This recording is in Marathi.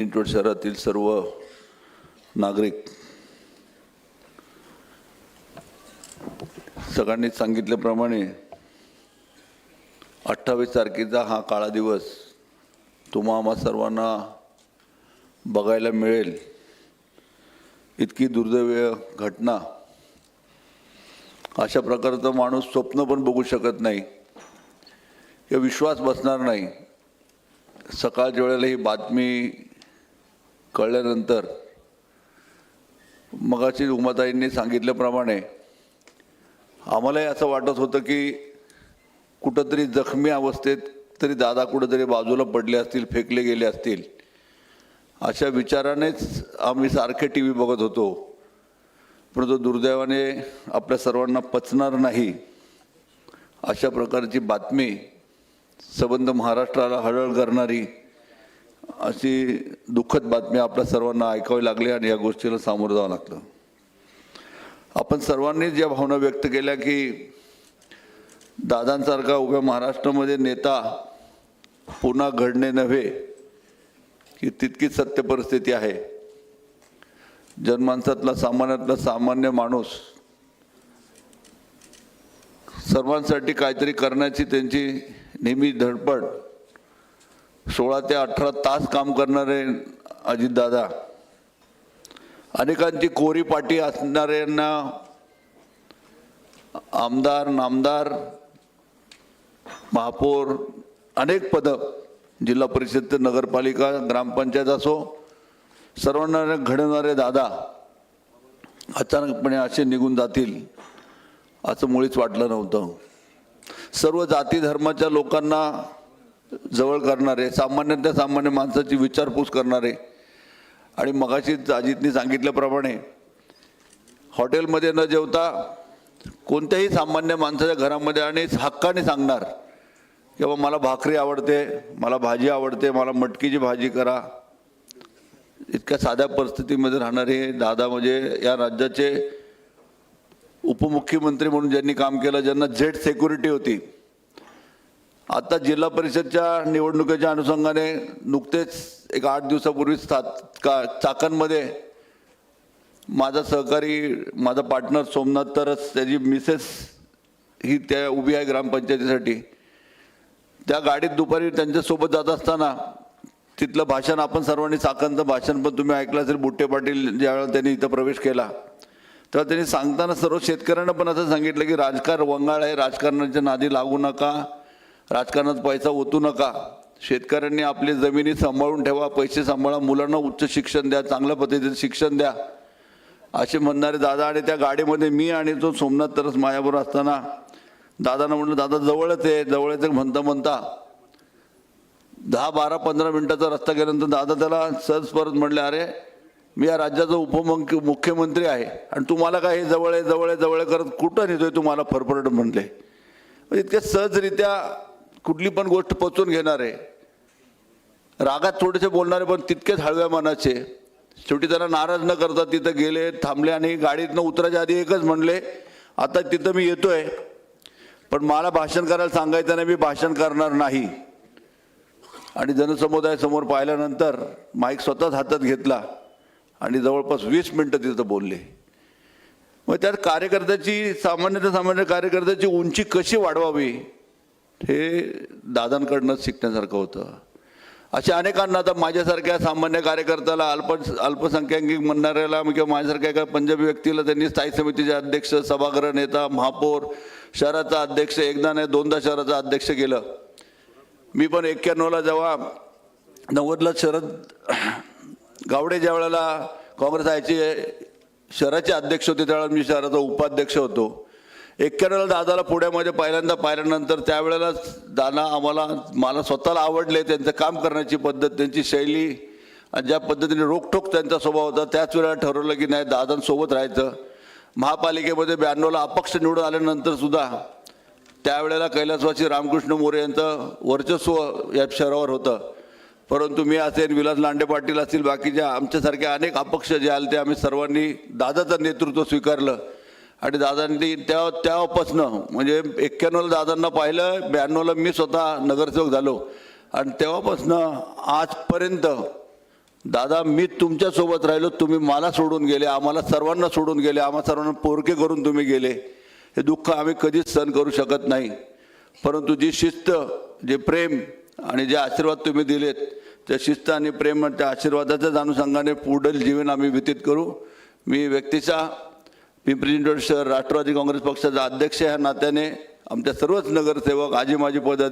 चिंचवड शहरातील सर्व नागरिक सगळ्यांनी सांगितल्याप्रमाणे 28 तारखेचा हा काळा दिवस तुम्हा आम्हा सर्वांना बघायला मिळेल। इतकी दुर्दैवी घटना अशा प्रकारचा माणूस स्वप्न पण बघू शकत नाही, या विश्वास बसणार नाही। सकाळच्या वेळेला ही बातमी कळल्यानंतर मगाशी उमाताईंनी सांगितल्याप्रमाणे आम्हालाही असं वाटत होतं की कुठंतरी जखमी अवस्थेत तरी दादा कुठंतरी बाजूला पडले असतील, फेकले गेले असतील, अशा विचारानेच आम्ही सारखे टी व्ही बघत होतो। परंतु दुर्दैवाने आपल्या सर्वांना पचणार नाही अशा प्रकारची बातमी, संबंध महाराष्ट्राला हळहळ करणारी अशी दुःखद बातमी आपल्या सर्वांना ऐकावी लागली आणि या गोष्टीला सामोरं जावं लागलं। आपण सर्वांनी ज्या भावना व्यक्त केल्या की दादांसारखा उभ्या महाराष्ट्रामध्ये नेता पुन्हा घडणे नव्हे, ही तितकीच सत्य परिस्थिती आहे। जनमानसातला सामान्यातला सामान्य माणूस सर्वांसाठी काहीतरी करण्याची त्यांची नेहमी धडपड, 16 ते 18 तास काम करणारे अजितदादा, अनेकांची कोरी पाटी असणाऱ्यांना आमदार, नामदार, महापौर, अनेक पद, जिल्हा परिषद, नगरपालिका, ग्रामपंचायत असो, सर्वांना घडवणारे दादा अचानकपणे असे निघून जातील असं मुळीच वाटलं नव्हतं। सर्व जाती धर्माच्या लोकांना जवळ करणारे, सामान्यातल्या सामान्य माणसाची विचारपूस करणारे, आणि मगाशी अजितनी सांगितल्याप्रमाणे हॉटेलमध्ये न जेवता कोणत्याही सामान्य माणसाच्या घरामध्ये आणि हक्काने सांगणार की बाबा मला भाकरी आवडते, मला भाजी आवडते, मला मटकीची भाजी करा। इतक्या साध्या परिस्थितीमध्ये राहणारे दादा म्हणजे या राज्याचे उपमुख्यमंत्री म्हणून ज्यांनी काम केलं, ज्यांना जेट सिक्युरिटी होती। आता जिल्हा परिषदच्या निवडणुकीच्या अनुषंगाने नुकतेच एक 8 दिवसापूर्वी चाकणमध्ये माझा सहकारी, माझा पार्टनर सोमनाथ तरस, त्याची मिसेस ही त्या उभी आहे ग्रामपंचायतीसाठी, त्या गाडीत दुपारी त्यांच्यासोबत जात असताना तिथलं भाषण, आपण सर्वांनी चाकणचं भाषण पण तुम्ही ऐकलं असेल, बुट्टे पाटील ज्यावेळेला त्यांनी इथं प्रवेश केला तेव्हा त्यांनी सांगताना सर्व शेतकऱ्यांना पण असं सांगितलं की राजकारण वंगाळ आहे, राजकारणाच्या नादी लागू नका, राजकारणात पैसा ओतू नका, शेतकऱ्यांनी आपली जमिनी सांभाळून ठेवा, पैसे सांभाळा, मुलांना उच्च शिक्षण द्या, चांगल्या पद्धतीचं शिक्षण द्या, असे म्हणणारे दादा। आणि त्या गाडीमध्ये मी आणि तो सोमनाथ तरस माझ्याबरोबर असताना दादांना म्हटलं, दादा जवळच आहे, जवळच आहे म्हणता म्हणता 10, 12, 15 मिनिटाचा रस्ता गेल्यानंतर दादा त्याला सहज परत म्हटले, अरे मी या राज्याचा मुख्यमंत्री आहे आणि तुम्हाला काय हे जवळ आहे जवळ आहे जवळ आहे करत कुठं नेतोय तुम्हाला फरफरट म्हणले। इतक्या सहजरित्या कुठली पण गोष्ट पचवून घेणारे, रागात थोडेसे बोलणारे पण तितकेच हळव्या मनाचे। शेवटी त्यांना नाराज न करता तिथं गेले, थांबले आणि गाडीतनं उतरायच्या आधी एकच म्हणले, आता तिथं मी येतोय पण मला भाषण करायला सांगायचं नाही, मी भाषण करणार नाही। आणि जनसमुदायासमोर पाहिल्यानंतर माईक स्वतःच हातात घेतला आणि जवळपास 20 मिनिटं तिथं बोलले। मग त्यात कार्यकर्त्याची, सामान्य सामान्य कार्यकर्त्याची उंची कशी वाढवावी हे दादांकडनं शिकण्यासारखं होतं। अशा अनेकांना, आता माझ्यासारख्या सामान्य कार्यकर्त्याला, अल्पसंख्याक म्हणणाऱ्याला किंवा माझ्यासारख्या एका पंजाबी व्यक्तीला त्यांनी स्थायी समितीचे अध्यक्ष, सभागृह नेता, महापौर, शहराचा अध्यक्ष, एकदा नाही दोनदा शहराचा अध्यक्ष केलं। मी पण 91ला जेव्हा 90ला शरद गावडे ज्या वेळेला काँग्रेस आयचे शहराचे अध्यक्ष होते त्यावेळेला मी शहराचा उपाध्यक्ष होतो। 91ला दादाला पुण्यामध्ये पहिल्यांदा पाहिल्यानंतर त्यावेळेला दादा मला स्वतःला आवडले, त्यांचं काम करण्याची पद्धत, त्यांची शैली आणि ज्या पद्धतीने रोखठोक त्यांचा स्वभाव होता, त्याच वेळेला ठरवलं की नाही दादांसोबत राहायचं। महापालिकेमध्ये 92ला अपक्ष निवडून आल्यानंतर सुद्धा त्यावेळेला कैलासवासी रामकृष्ण मोरे यांचं वर्चस्व या शहरावर होतं, परंतु मी असेल, विलास लांडे पाटील असतील, बाकीच्या आमच्यासारख्या अनेक अपक्ष जे आले ते आम्ही सर्वांनी दादाचं नेतृत्व स्वीकारलं। आणि दादांनी तेव्हापासनं म्हणजे 91ला दादांना पाहिलं, 92ला मी स्वतः नगरसेवक झालो आणि तेव्हापासनं आजपर्यंत दादा मी तुमच्या सोबत राहिलो, तुम्ही मला सोडून गेले, आम्हाला सर्वांना सोडून गेले, आम्हा सर्वांना पोरके करून तुम्ही गेले. हे दुःख आम्ही कधीच सहन करू शकत नाही. परंतु जी शिस्त, जे प्रेम आणि जे आशीर्वाद तुम्ही दिलेत, त्या शिस्त आणि प्रेम आणि त्या आशीर्वादाच्याच अनुषंगाने पुढील जीवन आम्ही व्यतीत करू. मी व्यक्तीचा पिंपरी चिंचवड शहर राष्ट्रवादी काँग्रेस पक्षाचा अध्यक्ष ह्या नात्याने आमच्या सर्वच नगरसेवक, आजी माजी पदाधिकारी